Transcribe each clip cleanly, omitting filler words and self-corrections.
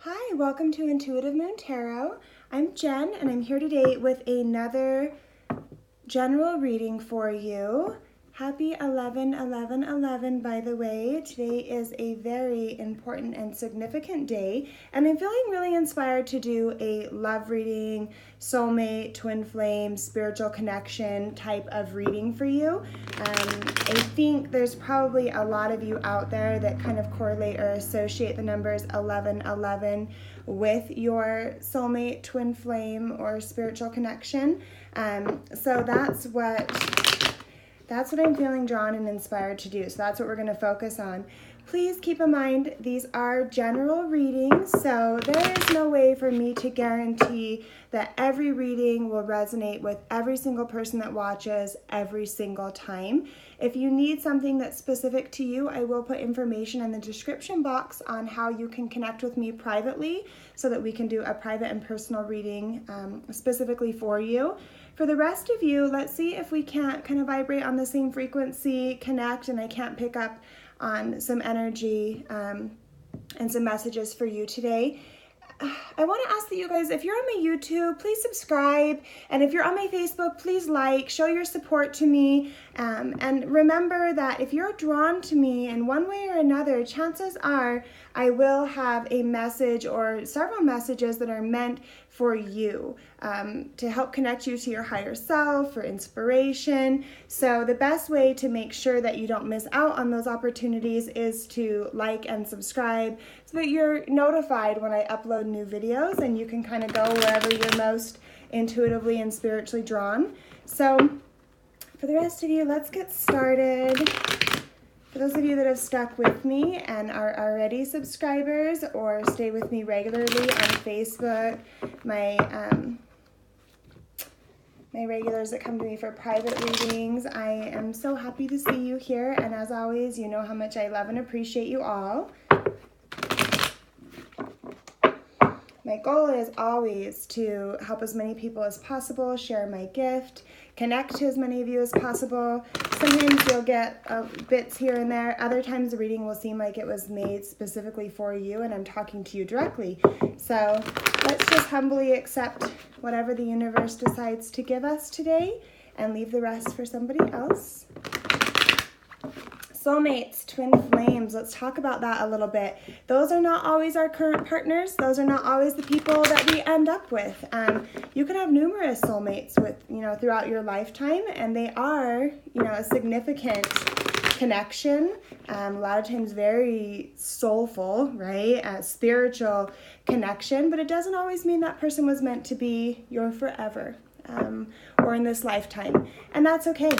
Hi, welcome to Intuitive Moon Tarot. I'm Jen and I'm here today with another general reading for you. Happy 11/11/11, by the way. Today is a very important and significant day, and I'm feeling really inspired to do a love reading, soulmate, twin flame, spiritual connection type of reading for you. I think there's probably a lot of you out there that kind of correlate or associate the numbers 11/11 with your soulmate, twin flame, or spiritual connection. So that's what I'm feeling drawn and inspired to do. So that's what we're going to focus on. Please keep in mind, these are general readings, so there is no way for me to guarantee that every reading will resonate with every single person that watches every single time. If you need something that's specific to you, I will put information in the description box on how you can connect with me privately so that we can do a private and personal reading specifically for you. For the rest of you, let's see if we can't kind of vibrate on the same frequency, connect, and I can't pick up on some energy and some messages for you today. I want to ask that you guys, if you're on my YouTube, please subscribe. And if you're on my Facebook, please like, show your support to me. And remember that if you're drawn to me in one way or another, chances are I will have a message or several messages that are meant for you to help connect you to your higher self, for inspiration. So the best way to make sure that you don't miss out on those opportunities is to like and subscribe so that you're notified when I upload new videos and you can kind of go wherever you're most intuitively and spiritually drawn. So for the rest of you, let's get started. For those of you that have stuck with me and are already subscribers or stay with me regularly on Facebook, my regulars that come to me for private readings, I am so happy to see you here. And as always, you know how much I love and appreciate you all. My goal is always to help as many people as possible, share my gift, connect to as many of you as possible. Sometimes you'll get bits here and there. Other times the reading will seem like it was made specifically for you and I'm talking to you directly. So let's just humbly accept whatever the universe decides to give us today and leave the rest for somebody else. Soulmates, twin flames, let's talk about that a little bit. Those are not always our current partners. Those are not always the people that we end up with. You can have numerous soulmates throughout your lifetime, and they are, a significant connection. A lot of times very soulful, right? A spiritual connection, but it doesn't always mean that person was meant to be your forever or in this lifetime, and that's okay.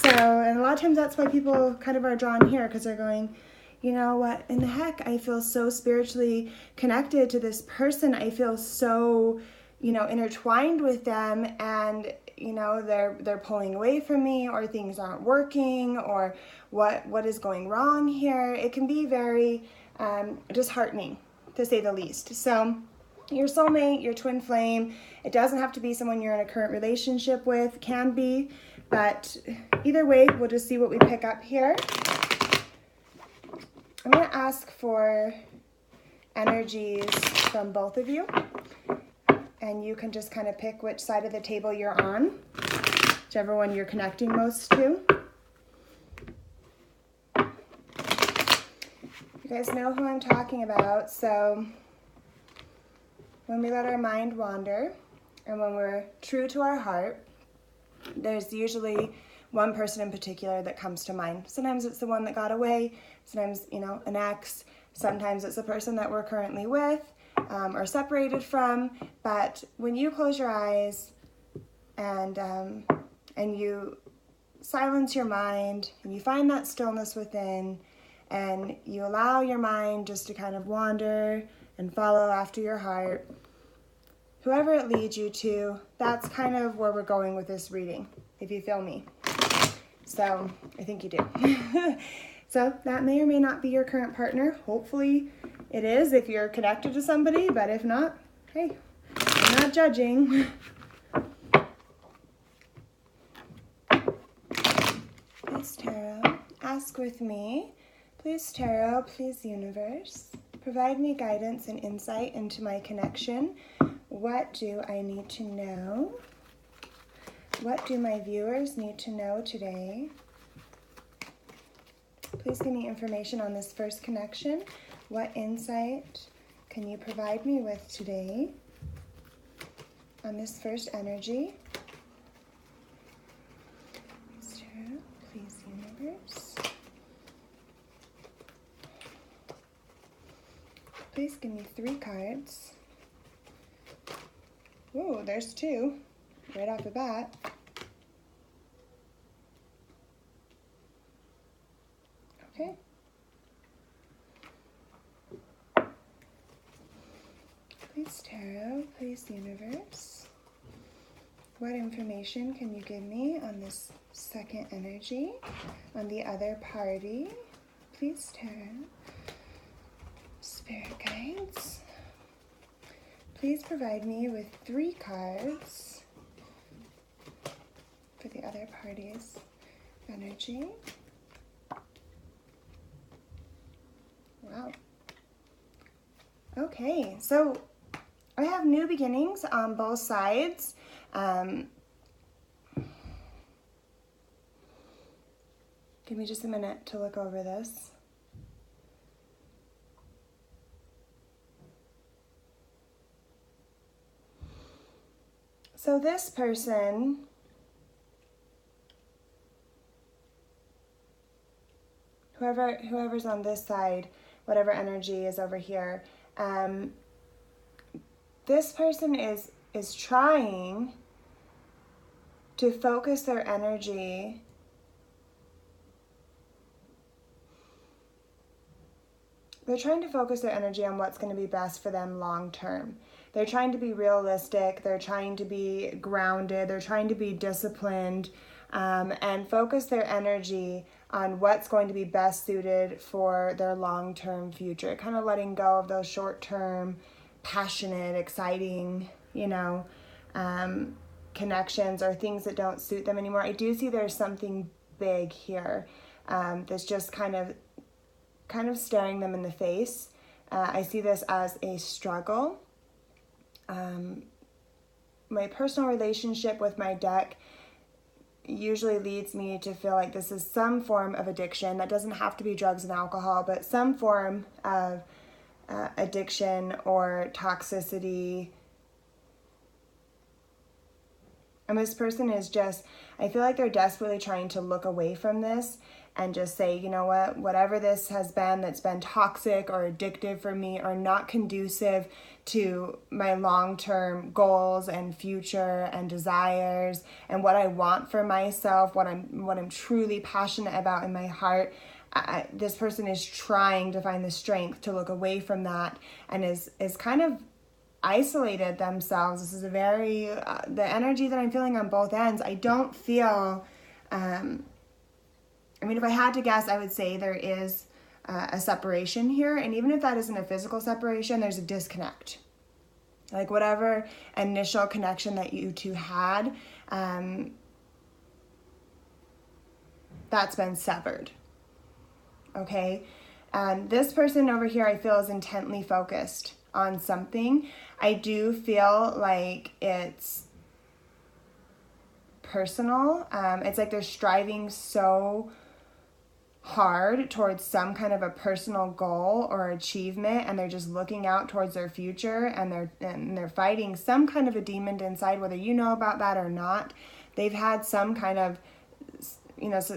So, and a lot of times that's why people kind of are drawn here, because they're going, you know what in the heck, I feel so spiritually connected to this person. I feel so, intertwined with them, and, they're pulling away from me, or things aren't working, or what is going wrong here. It can be very disheartening, to say the least. So your soulmate, your twin flame, it doesn't have to be someone you're in a current relationship with, can be, but either way, we'll just see what we pick up here. I'm going to ask for energies from both of you, and you can just kind of pick which side of the table you're on, whichever one you're connecting most to. You guys know who I'm talking about, so when we let our mind wander and when we're true to our heart, there's usually one person in particular that comes to mind. Sometimes it's the one that got away, sometimes, an ex, sometimes it's the person that we're currently with or separated from. But when you close your eyes and you silence your mind and you find that stillness within and you allow your mind just to kind of wander and follow after your heart, whoever it leads you to, that's kind of where we're going with this reading, if you feel me. So I think you do. So that may or may not be your current partner. Hopefully it is if you're connected to somebody, but if not, hey, I'm not judging. Please, Tarot, ask with me. Please, Tarot, please, universe, Provide me guidance and insight into my connection. What do I need to know? What do my viewers need to know today? Please give me information on this first connection. What insight can you provide me with today on this first energy? Please, universe. Please give me 3 cards. Ooh, there's 2 right off the bat. Okay. Please, Tarot, please, universe. What information can you give me on this second energy, on the other party? Please, Tarot. Spirit guides. Please provide me with 3 cards for the other party's energy. Wow. Okay, so I have new beginnings on both sides. Give me just a minute to look over this. So this person whoever's on this side, whatever energy is over here, this person is trying to focus their energy on what's going to be best for them long term. They're trying to be realistic, they're trying to be grounded, they're trying to be disciplined, and focus their energy on what's going to be best suited for their long-term future. Kind of letting go of those short-term, passionate, exciting, connections or things that don't suit them anymore. I do see there's something big here that's just kind of staring them in the face. I see this as a struggle. My personal relationship with my deck usually leads me to feel like this is some form of addiction. That doesn't have to be drugs and alcohol, but some form of addiction or toxicity. And this person is I feel like they're desperately trying to look away from this and just say, you know what, whatever this has been that's been toxic or addictive for me or not conducive to my long-term goals and future and desires and what I want for myself, what I'm truly passionate about in my heart, this person is trying to find the strength to look away from that and is kind of isolated themselves. This is a very, the energy that I'm feeling on both ends, I don't feel, if I had to guess, I would say there is a separation here. And even if that isn't a physical separation, there's a disconnect. Like whatever initial connection that you two had, that's been severed. Okay? And this person over here, I feel, is intently focused on something. I do feel like it's personal. It's like they're striving so hard towards some kind of a personal goal or achievement, and they're just looking out towards their future, and they're fighting some kind of a demon inside, whether you know about that or not. They've had some kind of,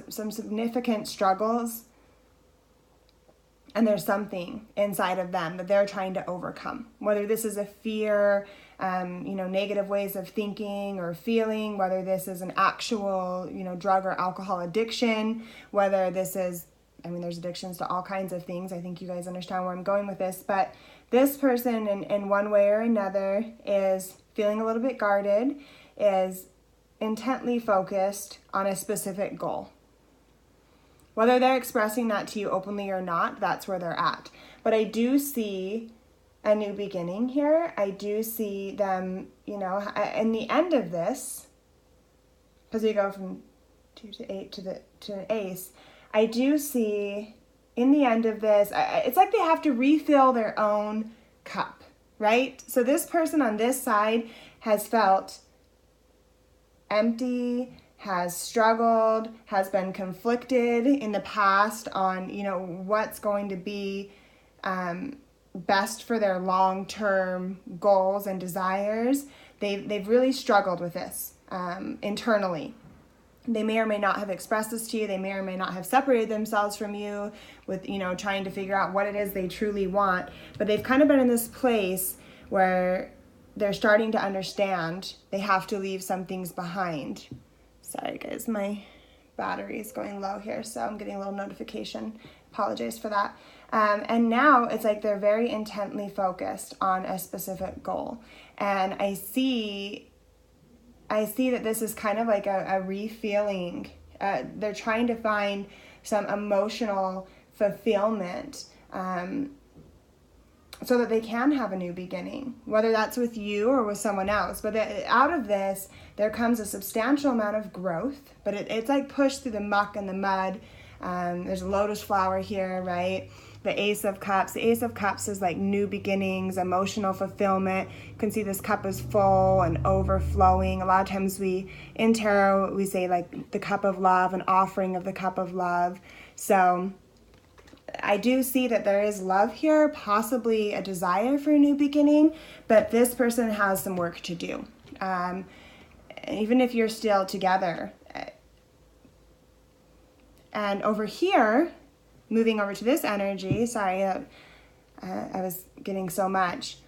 some significant struggles, and there's something inside of them that they're trying to overcome. Whether this is a fear, negative ways of thinking or feeling, whether this is an actual, drug or alcohol addiction, whether this is, there's addictions to all kinds of things. I think you guys understand where I'm going with this. But this person, in one way or another, is feeling a little bit guarded, is intently focused on a specific goal. Whether they're expressing that to you openly or not, that's where they're at. But I do see a new beginning here. I do see them, in the end of this, because we go from 2 to 8 to an ace, I do see in the end of this, it's like they have to refill their own cup, right? So this person on this side has felt empty, has struggled, has been conflicted in the past on, what's going to be best for their long-term goals and desires. They've really struggled with this internally. They may or may not have expressed this to you. They may or may not have separated themselves from you with, trying to figure out what it is they truly want. But they've kind of been in this place where they're starting to understand they have to leave some things behind. Sorry, guys, my battery is going low here, so I'm getting a little notification. Apologize for that. And now it's like they're very intently focused on a specific goal. And I see that this is kind of like a refilling. They're trying to find some emotional fulfillment so that they can have a new beginning, whether that's with you or with someone else. But out of this, there comes a substantial amount of growth, but it's like pushed through the muck and the mud. There's a lotus flower here, right? The Ace of Cups. The Ace of Cups is like new beginnings, emotional fulfillment. You can see this cup is full and overflowing. A lot of times in tarot, we say like the cup of love, an offering of the cup of love. So I do see that there is love here, possibly a desire for a new beginning, but this person has some work to do. Even if you're still together. And over here, moving over to this energy, sorry, I was getting so much.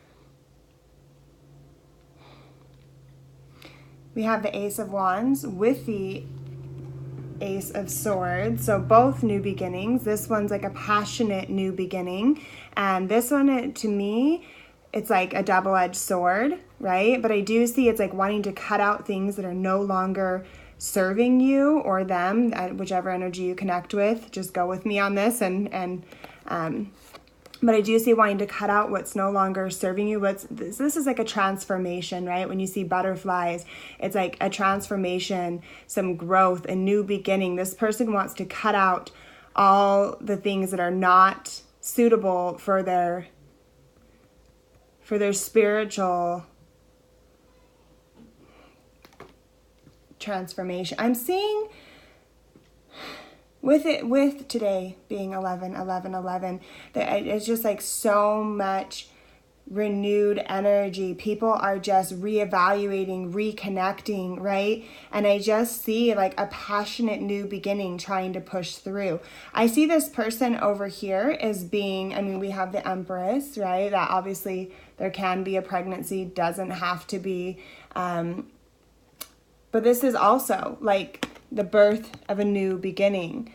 We have the Ace of Wands with the Ace of Swords, so both new beginnings. This one's like a passionate new beginning, and this one, to me, it's like a double-edged sword, right? But I do see it's like wanting to cut out things that are no longer serving you or them, whichever energy you connect with. Just go with me on this, but I do see wanting to cut out what's no longer serving you. This is like a transformation, right? When you see butterflies, it's like a transformation, some growth, a new beginning. This person wants to cut out all the things that are not suitable for their spiritual transformation. I'm seeing with today being 11/11/11, that it's just like so much renewed energy. People are just reevaluating, reconnecting, right? And I just see like a passionate new beginning trying to push through. I see this person over here as being, we have the Empress, right? That obviously there can be a pregnancy, doesn't have to be. But this is also like the birth of a new beginning,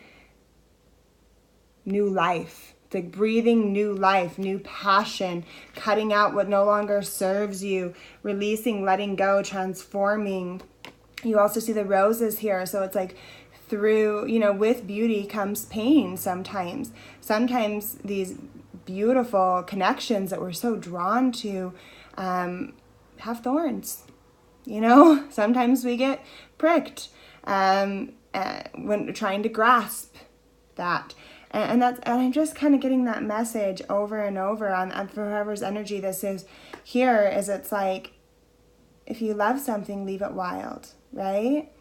new life. It's like breathing new life, new passion, cutting out what no longer serves you, releasing, letting go, transforming. You also see the roses here. So it's like through, with beauty comes pain sometimes. Sometimes these beautiful connections that we're so drawn to have thorns. Sometimes we get pricked when trying to grasp that. And I'm just kind of getting that message over and over on for whoever's energy this is here, is it's like, if you love something, leave it wild, right?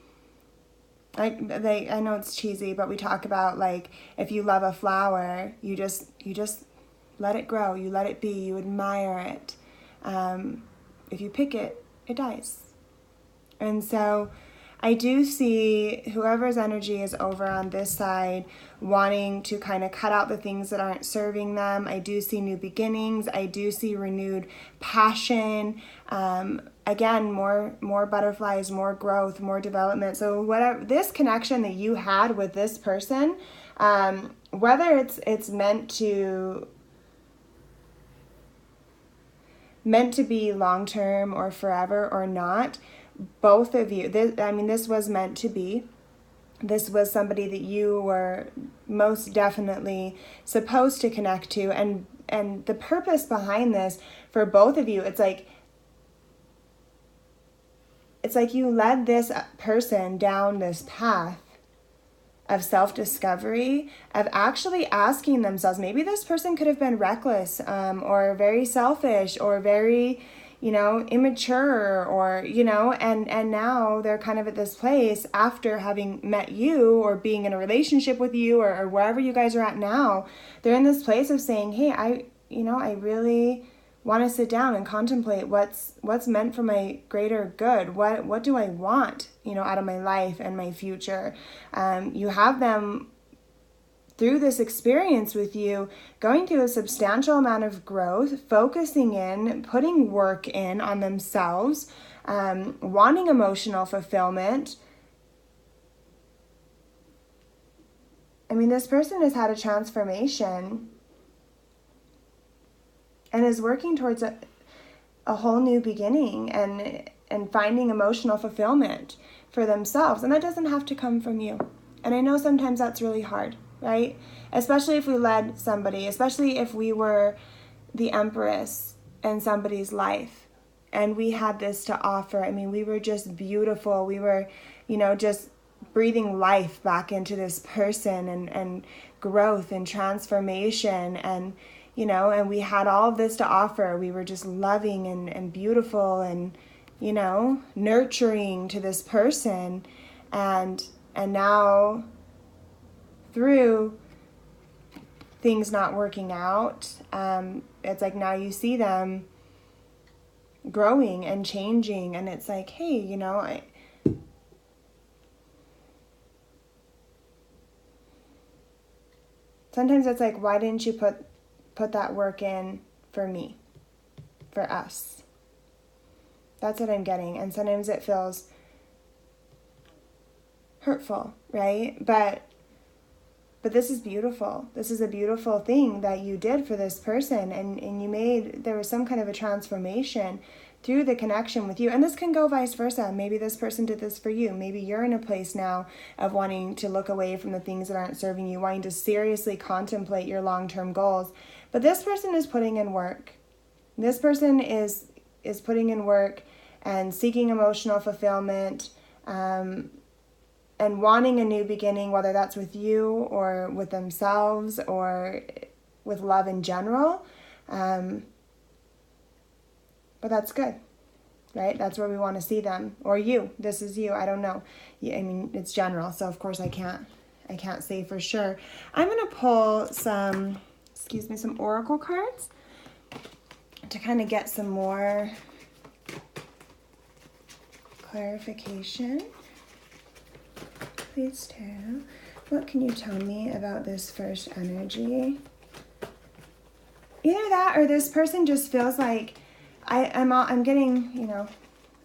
I know it's cheesy, but we talk about like, if you love a flower, you just let it grow, you let it be, you admire it. If you pick it, it dies. And so I do see whoever's energy is over on this side wanting to kind of cut out the things that aren't serving them. I do see new beginnings. I do see renewed passion. Again, more butterflies, more growth, more development. So whatever this connection that you had with this person, whether it's meant to be long-term or forever or not, both of you, this was meant to be. This was somebody that you were most definitely supposed to connect to. And the purpose behind this for both of you, it's like you led this person down this path of self-discovery, of actually asking themselves, maybe this person could have been reckless, or very selfish, or very, immature, or, and now they're kind of at this place after having met you or being in a relationship with you, or wherever you guys are at now. They're in this place of saying, hey, I really want to sit down and contemplate what's meant for my greater good. What do I want, out of my life and my future? You have them through this experience with you, going through a substantial amount of growth, focusing in, putting work in on themselves, wanting emotional fulfillment. I mean, this person has had a transformation and is working towards a whole new beginning and finding emotional fulfillment for themselves. And that doesn't have to come from you. And I know sometimes that's really hard, right? Especially if we led somebody, especially if we were the empress in somebody's life and we had this to offer. I mean, we were just beautiful. We were, just breathing life back into this person and growth and transformation and, and we had all of this to offer. We were just loving and beautiful and, nurturing to this person. And now through things not working out, it's like now you see them growing and changing, and it's like, hey, sometimes it's like, why didn't you put that work in for me, for us? That's what I'm getting. And sometimes it feels hurtful, right? But this is beautiful. This is a beautiful thing that you did for this person, and there was some kind of a transformation through the connection with you. And this can go vice versa. Maybe this person did this for you. Maybe you're in a place now of wanting to look away from the things that aren't serving you, wanting to seriously contemplate your long-term goals. But this person is putting in work. This person is putting in work and seeking emotional fulfillment, and wanting a new beginning, whether that's with you or with themselves or with love in general. But that's good, right? That's where we want to see them. Or you. This is you. I don't know. I mean, it's general, so of course I can't say for sure. I'm going to pull some oracle cards to kind of get some more clarification. Please, Tarot, what can you tell me about this first energy? Either that or this person just feels like I'm getting,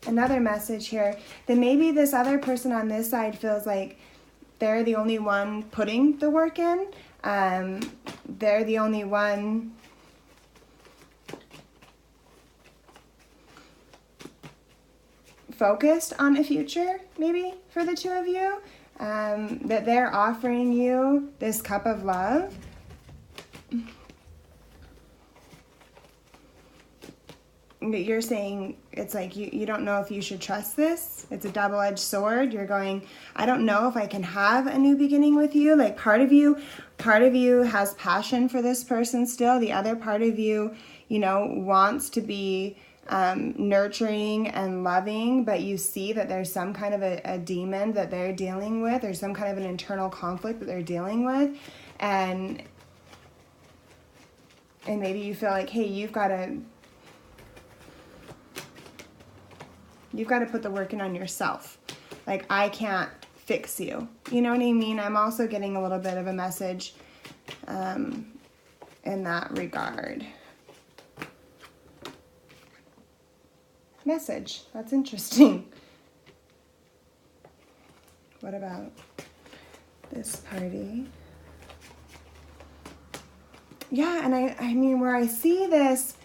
another message here that maybe this other person on this side feels like they're the only one putting the work in. They're the only one focused on a future, maybe, for the two of you. That they're offering you this cup of love. That you're saying it's like you don't know if you should trust this. It's a double-edged sword. You're going, I don't know if I can have a new beginning with you. Like part of you has passion for this person still. The other part of you, wants to be nurturing and loving, but you see that there's some kind of a demon that they're dealing with, or some kind of an internal conflict that they're dealing with, and maybe you feel like, hey, you've got to put the work in on yourself. Like, I can't fix you. You know what I mean? I'm also getting a little bit of a message in that regard. Message. That's interesting. What about this party? Yeah, and I mean, where I see this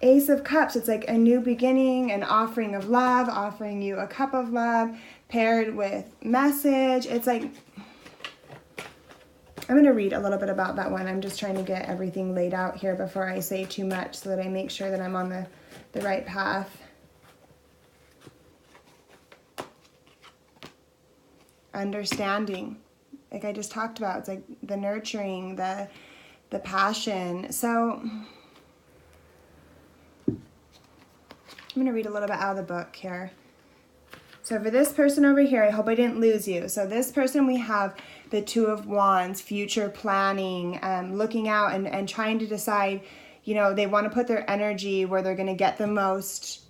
Ace of Cups, it's like a new beginning, an offering of love, offering you a cup of love, paired with message. It's like, I'm going to read a little bit about that one. I'm just trying to get everything laid out here before I say too much so that I make sure that I'm on the right path. understanding. Like I just talked about, it's like the nurturing, the passion. So I'm going to read a little bit out of the book here. So for this person over here, I hope I didn't lose you. So this person, we have the Two of Wands, future planning, looking out and trying to decide, you know, they want to put their energy where they're going to get the most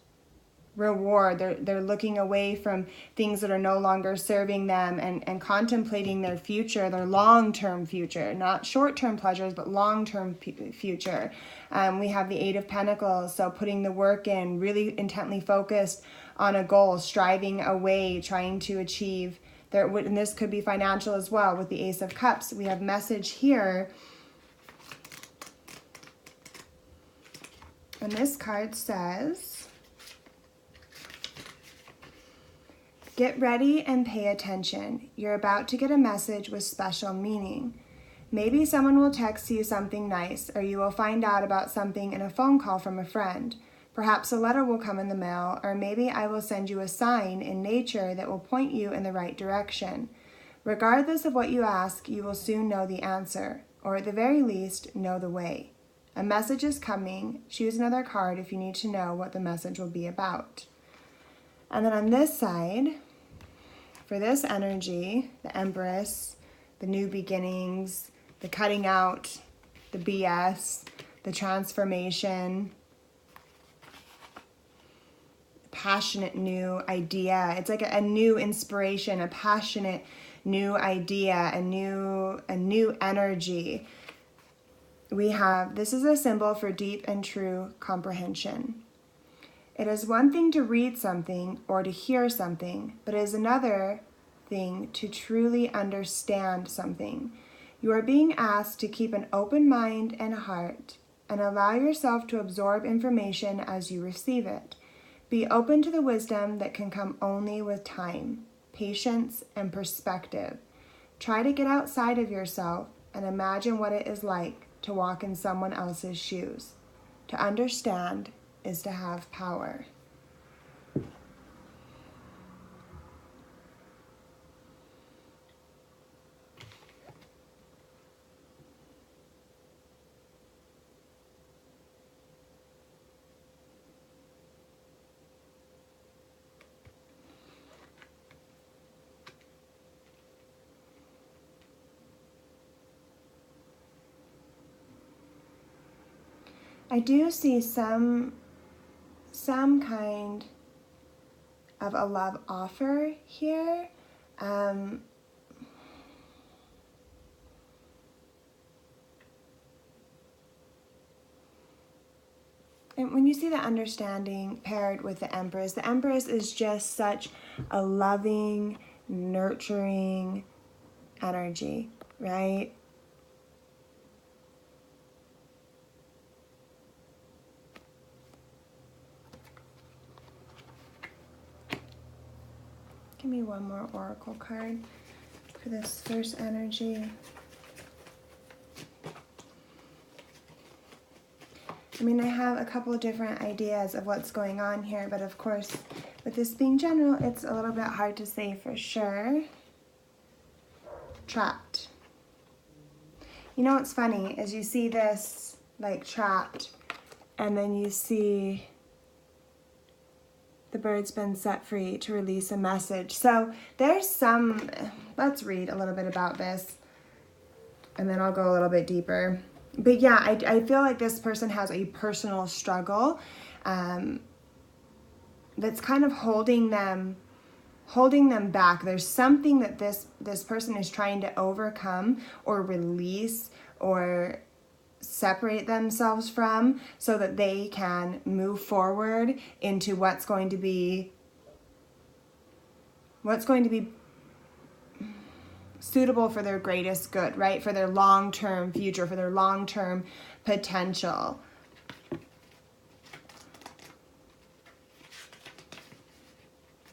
reward. They're looking away from things that are no longer serving them and contemplating their future, their long-term future, not short-term pleasures, but long-term future. We have the Eight of Pentacles, so putting the work in, really intently focused on a goal, striving away, trying to achieve their, and this could be financial as well with the Ace of Cups. We have message here. And this card says, get ready and pay attention. You're about to get a message with special meaning. Maybe someone will text you something nice, or you will find out about something in a phone call from a friend. Perhaps a letter will come in the mail, or maybe I will send you a sign in nature that will point you in the right direction. Regardless of what you ask, you will soon know the answer, or at the very least, know the way. A message is coming. Choose another card if you need to know what the message will be about. And then on this side, for this energy, the Empress, the new beginnings, the cutting out, the BS, the transformation, passionate new idea. It's like a new inspiration, a passionate new idea, a new energy. We have, this is a symbol for deep and true comprehension. It is one thing to read something or to hear something, but it is another thing to truly understand something. You are being asked to keep an open mind and heart and allow yourself to absorb information as you receive it. Be open to the wisdom that can come only with time, patience, and perspective. Try to get outside of yourself and imagine what it is like to walk in someone else's shoes. To understand is to have power. I do see some kind of a love offer here. And when you see the understanding paired with the Empress is just such a loving, nurturing energy, right? Give me one more oracle card for this first energy. I mean, I have a couple of different ideas of what's going on here, but of course, with this being general, it's a little bit hard to say for sure. Trapped. You know what's funny is you see this like trapped, and then you see the bird's been set free to release a message. So there's some, let's read a little bit about this, and then I'll go a little bit deeper. But yeah, I feel like this person has a personal struggle that's kind of holding them back. There's something that this person is trying to overcome or release or separate themselves from so that they can move forward into what's going to be suitable for their greatest good, right? For their long-term future, for their long-term potential.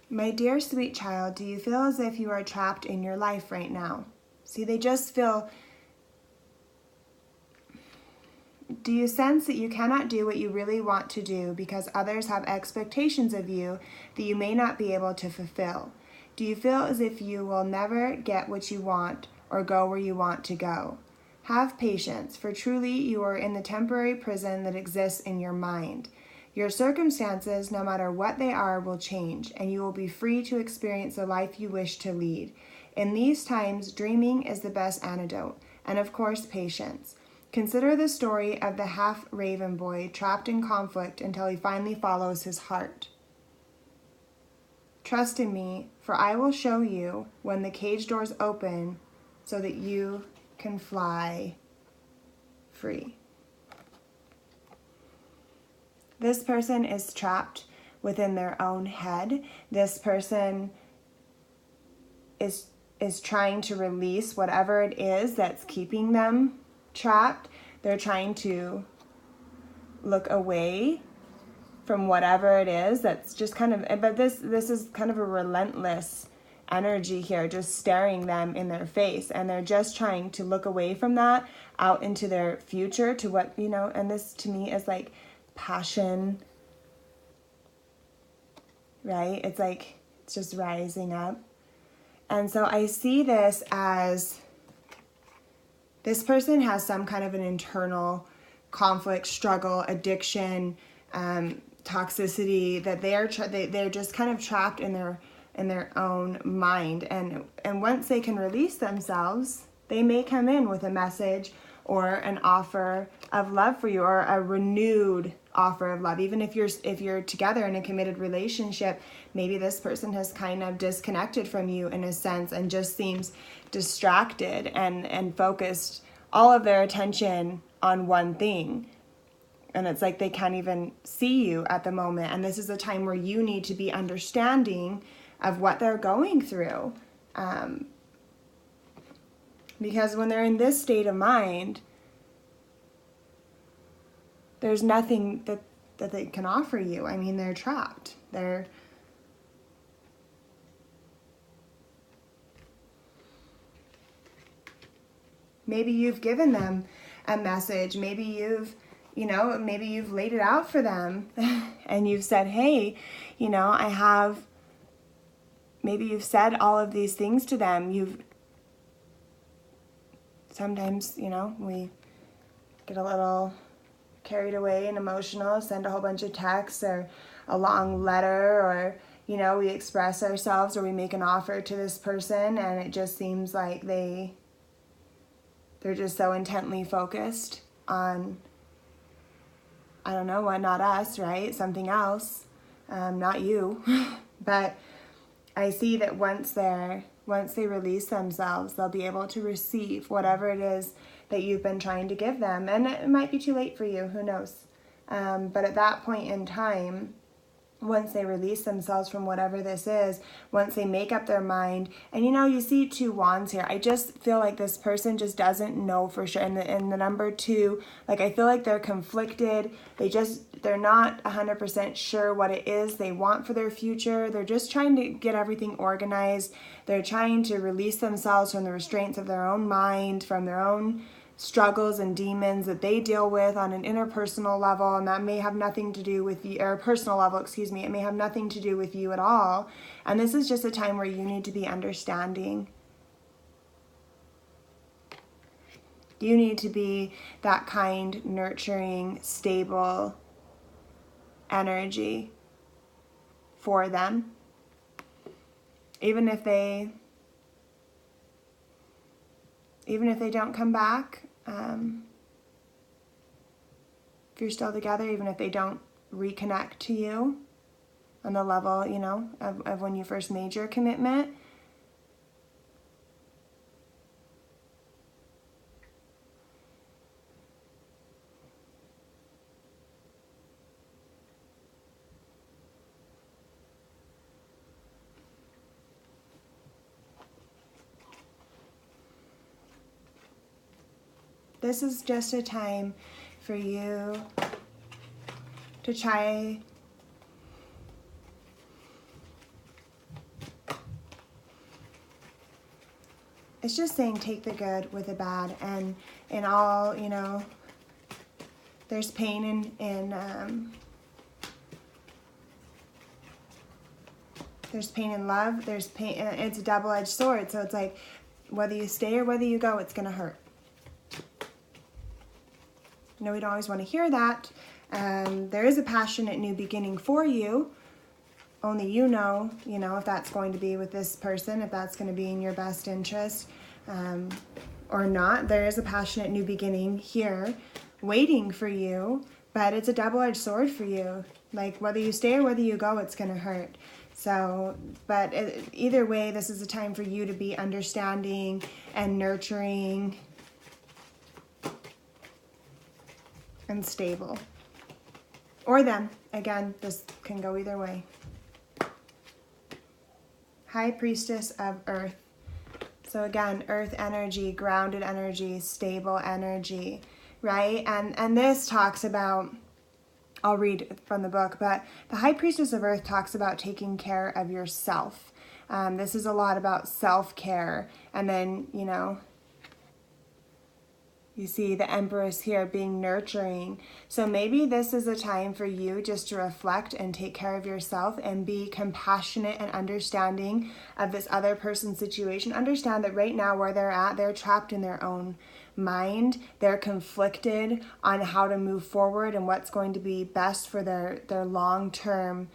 My dear sweet child, do you feel as if you are trapped in your life right now? See, they just feel... Do you sense that you cannot do what you really want to do because others have expectations of you that you may not be able to fulfill? Do you feel as if you will never get what you want or go where you want to go? Have patience, for truly you are in the temporary prison that exists in your mind. Your circumstances, no matter what they are, will change, and you will be free to experience the life you wish to lead. In these times, dreaming is the best antidote, and of course, patience. Consider the story of the half-raven boy trapped in conflict until he finally follows his heart. Trust in me, for I will show you when the cage doors open so that you can fly free. This person is trapped within their own head. This person is trying to release whatever it is that's keeping them trapped. They're trying to look away from whatever it is that's just kind of, but this is kind of a relentless energy here, just staring them in their face, and they're just trying to look away from that out into their future to what, you know, and this to me is like passion, right? It's like, it's just rising up. And so I see this as this person has some kind of an internal conflict, struggle, addiction, toxicity, that they're just kind of trapped in their own mind. And once they can release themselves, they may come in with a message or an offer of love for you, or a renewed offer of love. Even if you're together in a committed relationship, maybe this person has kind of disconnected from you in a sense and just seems distracted and focused all of their attention on one thing. And it's like they can't even see you at the moment. And this is a time where you need to be understanding of what they're going through. Because when they're in this state of mind, there's nothing that they can offer you. I mean, they're trapped. Maybe you've given them a message. Maybe you've laid it out for them and you've said, hey, maybe you've said all of these things to them. Sometimes, we get a little carried away and emotional, send a whole bunch of texts or a long letter, or, we express ourselves or we make an offer to this person, and it just seems like they're just so intently focused on, I don't know what, not us, right? Something else, not you. But I see that once they release themselves, they'll be able to receive whatever it is that you've been trying to give them. And it might be too late for you, who knows? But at that point in time, once they release themselves from whatever this is, once they make up their mind, and you see 2 wands here. I just feel like this person just doesn't know for sure. And the number 2, like, I feel like they're conflicted. They're not 100% sure what it is they want for their future. They're just trying to get everything organized. They're trying to release themselves from the restraints of their own mind, from their own struggles and demons that they deal with on an interpersonal level, and that may have nothing to do with you, or personal level, it may have nothing to do with you at all. And this is just a time where you need to be understanding. You need to be that kind, nurturing, stable energy for them. Even if they don't come back, if you're still together, even if they don't reconnect to you on the level, of when you first made your commitment, this is just a time for you to try it's just saying take the good with the bad, and in all, there's pain in There's pain in love. There's pain. It's a double-edged sword. So it's like, whether you stay or whether you go, it's going to hurt. No, we don't always want to hear that. There is a passionate new beginning for you. Only you know, if that's going to be with this person, if that's going to be in your best interest or not. There is a passionate new beginning here waiting for you, but it's a double-edged sword for you. Like, whether you stay or whether you go, it's going to hurt. So, but either way, this is a time for you to be understanding and nurturing and stable. Or them. Again, this can go either way. High Priestess of Earth. So again, earth energy, grounded energy, stable energy, right? And this talks about, I'll read from the book, but the High Priestess of Earth talks about taking care of yourself. This is a lot about self-care. And then, you see the Empress here being nurturing. So maybe this is a time for you just to reflect and take care of yourself and be compassionate and understanding of this other person's situation. Understand that right now where they're at, they're trapped in their own mind. They're conflicted on how to move forward and what's going to be best for their long-term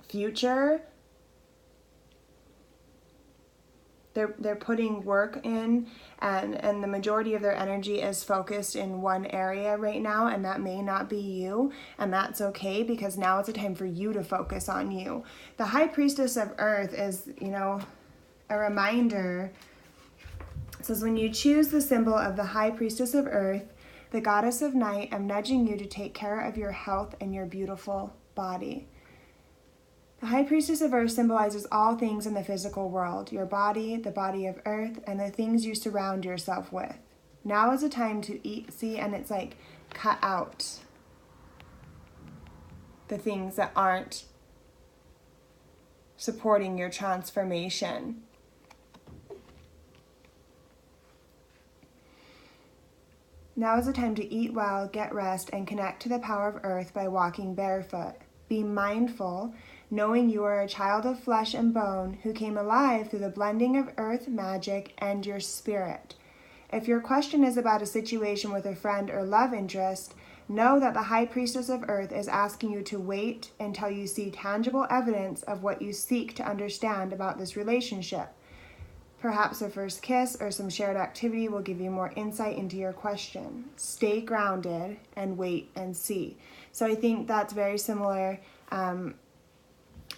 future. They're putting work in, and the majority of their energy is focused in one area right now, and that may not be you, and that's okay, because now it's a time for you to focus on you. The High Priestess of Earth is, a reminder. It says, when you choose the symbol of the High Priestess of Earth, the Goddess of Night, I'm nudging you to take care of your health and your beautiful body. The High Priestess of Earth symbolizes all things in the physical world, your body, the body of Earth, and the things you surround yourself with. Now is a time to eat, see, and it's like cut out the things that aren't supporting your transformation. Now is a time to eat well, get rest, and connect to the power of Earth by walking barefoot. Be mindful, knowing you are a child of flesh and bone who came alive through the blending of earth, magic, and your spirit. If your question is about a situation with a friend or love interest, know that the High Priestess of Earth is asking you to wait until you see tangible evidence of what you seek to understand about this relationship. Perhaps a first kiss or some shared activity will give you more insight into your question. Stay grounded and wait and see. So I think that's very similar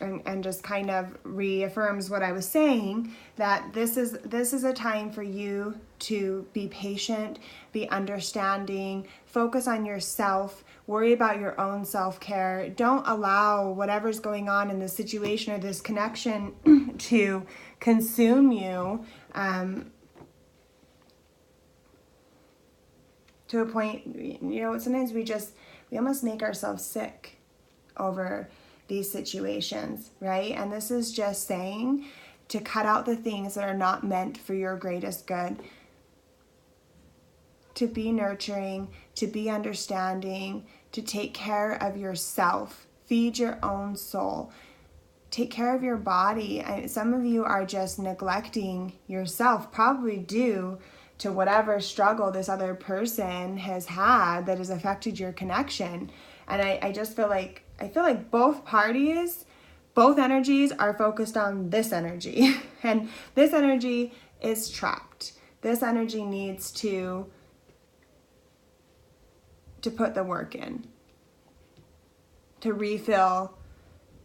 and just kind of reaffirms what I was saying, that this is a time for you to be patient, be understanding, focus on yourself, worry about your own self-care. Don't allow whatever's going on in this situation or this connection to consume you to a point, sometimes we almost make ourselves sick over these situations, right? And this is just saying to cut out the things that are not meant for your greatest good, to be nurturing, to be understanding, to take care of yourself, feed your own soul, take care of your body. Some of you are just neglecting yourself, probably due to whatever struggle this other person has had that has affected your connection. And I just feel like both parties, both energies are focused on this energy. And this energy is trapped. This energy needs to put the work in, to refill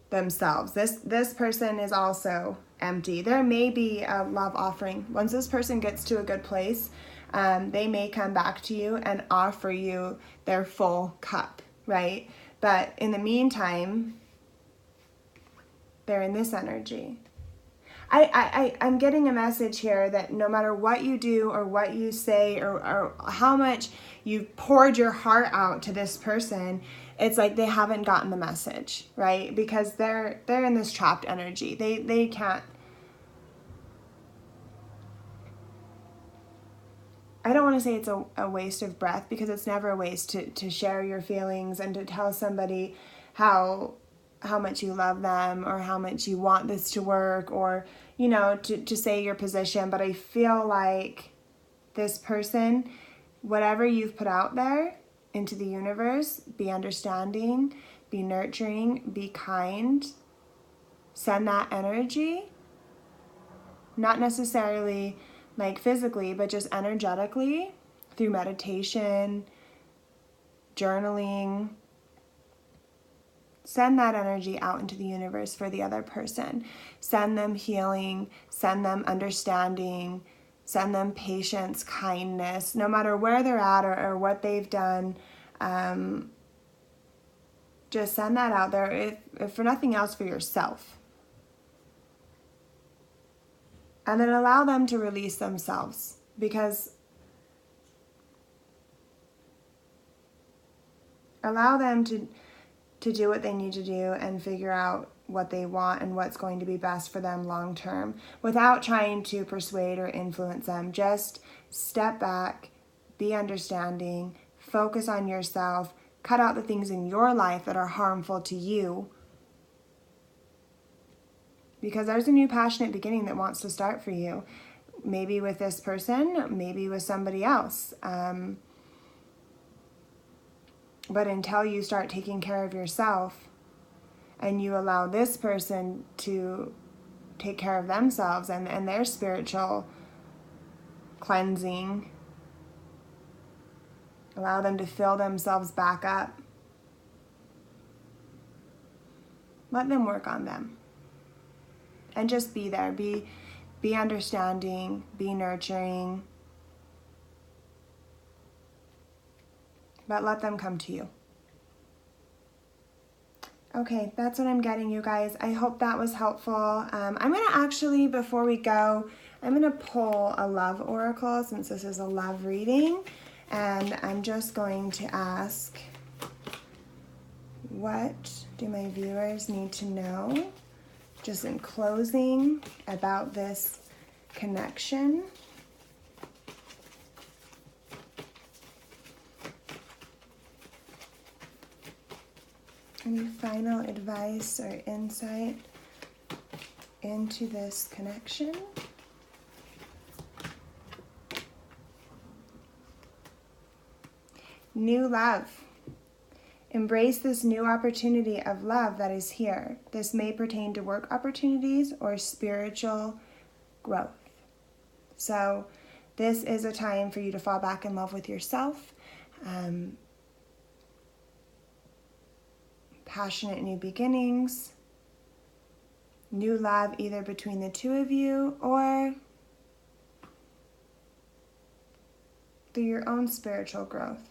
themselves. This person is also empty. There may be a love offering. Once this person gets to a good place, they may come back to you and offer you their full cup, right? But in the meantime, they're in this energy. I'm getting a message here that no matter what you do or what you say or how much you've poured your heart out to this person, it's like they haven't gotten the message, right? Because they're in this trapped energy. They can't. I don't want to say it's a waste of breath, because it's never a waste to share your feelings and to tell somebody how how much you love them or how much you want this to work, or, you know, to say your position. But I feel like this person, whatever you've put out there into the universe, be understanding, be nurturing, be kind, send that energy, not necessarily like physically, but just energetically through meditation, journaling. Send that energy out into the universe for the other person. Send them healing, send them understanding, send them patience, kindness, no matter where they're at or what they've done. Just send that out there, if for nothing else, for yourself. And then allow them to release themselves, because allow them to do what they need to do and figure out what they want and what's going to be best for them long term, without trying to persuade or influence them. Just step back, be understanding, focus on yourself, cut out the things in your life that are harmful to you, because there's a new passionate beginning that wants to start for you. Maybe with this person, maybe with somebody else. But until you start taking care of yourself and you allow this person to take care of themselves and their spiritual cleansing, allow them to fill themselves back up, let them work on them. And just be there, be understanding, be nurturing, but let them come to you. Okay, that's what I'm getting, you guys. I hope that was helpful. I'm going to actually, before we go, I'm going to pull a love oracle, since this is a love reading. And I'm just going to ask, what do my viewers need to know, just in closing, about this connection? Any final advice or insight into this connection? New love. Embrace this new opportunity of love that is here. This may pertain to work opportunities or spiritual growth. So this is a time for you to fall back in love with yourself. Passionate new beginnings, new love either between the two of you or through your own spiritual growth.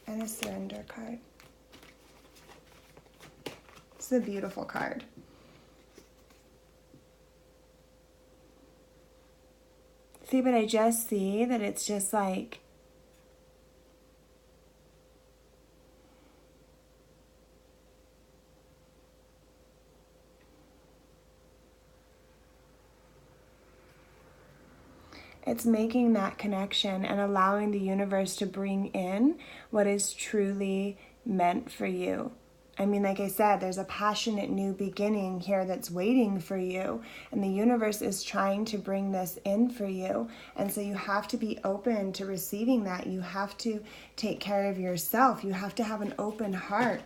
And a surrender card. It's a beautiful card. See, but I just see that it's just like, it's making that connection and allowing the universe to bring in what is truly meant for you. I mean, like I said, there's a passionate new beginning here that's waiting for you, and the universe is trying to bring this in for you. And so you have to be open to receiving that. You have to take care of yourself. You have to have an open heart.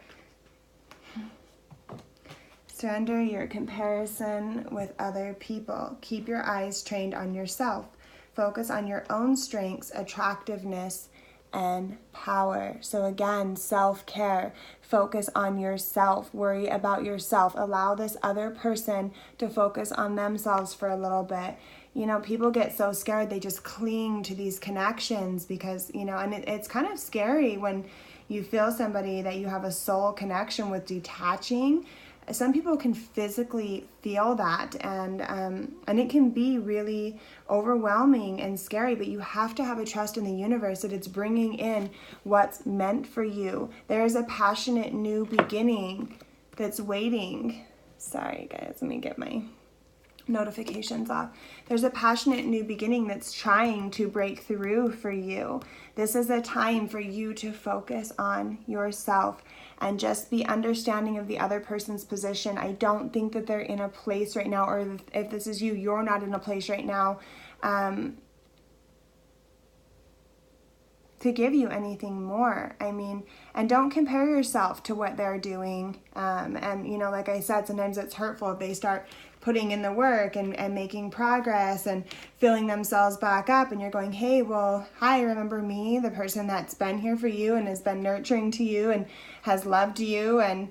Surrender your comparison with other people. Keep your eyes trained on yourself. Focus on your own strengths, attractiveness, and power. So again, self-care. Focus on yourself. Worry about yourself. Allow this other person to focus on themselves for a little bit. You know, people get so scared, they just cling to these connections because, you know, and it's kind of scary when you feel somebody that you have a soul connection with detaching. Some people can physically feel that, and it can be really overwhelming and scary, but you have to have a trust in the universe that it's bringing in what's meant for you. There is a passionate new beginning that's waiting. Sorry, guys, let me get my notifications off. There's a passionate new beginning that's trying to break through for you. This is a time for you to focus on yourself and just be understanding of the other person's position. I don't think that they're in a place right now, or if this is you, you're not in a place right now to give you anything more. I mean, and don't compare yourself to what they're doing. And, you know, like I said, sometimes it's hurtful if they start putting in the work and making progress and filling themselves back up, and you're going, hey, well, hi, remember me, the person that's been here for you and has been nurturing to you and has loved you, and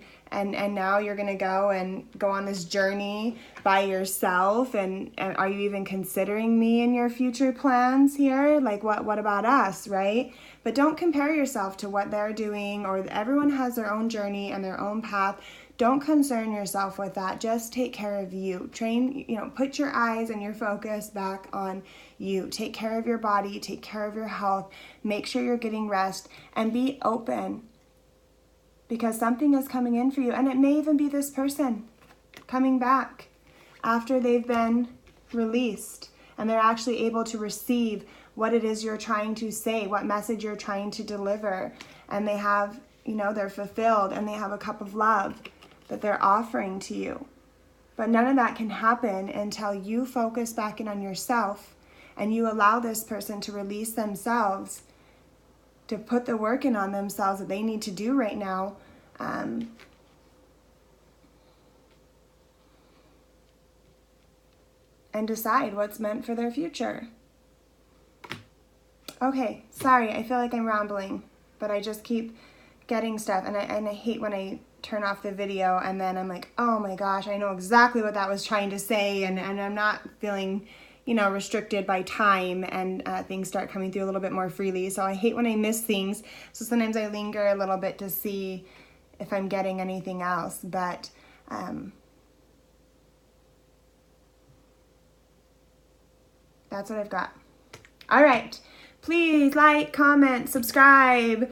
now you're going to go on this journey by yourself, and are you even considering me in your future plans here? Like, what about us, right? But don't compare yourself to what they're doing, or everyone has their own journey and their own path. Don't concern yourself with that. Just take care of you. Put your eyes and your focus back on you. Take care of your body, take care of your health, make sure you're getting rest, and be open, because something is coming in for you. And it may even be this person coming back after they've been released and they're actually able to receive what it is you're trying to say, what message you're trying to deliver. And they have, they're fulfilled and they have a cup of love that they're offering to you. But none of that can happen until you focus back in on yourself and you allow this person to release themselves, to put the work in on themselves that they need to do right now. And decide what's meant for their future. Okay, sorry, I feel like I'm rambling, but I just keep getting stuff, and I hate when I turn off the video and then I'm like, oh my gosh, I know exactly what that was trying to say, and I'm not feeling restricted by time, and things start coming through a little bit more freely. So I hate when I miss things. So sometimes I linger a little bit to see if I'm getting anything else. But that's what I've got. All right. Please like, comment, subscribe.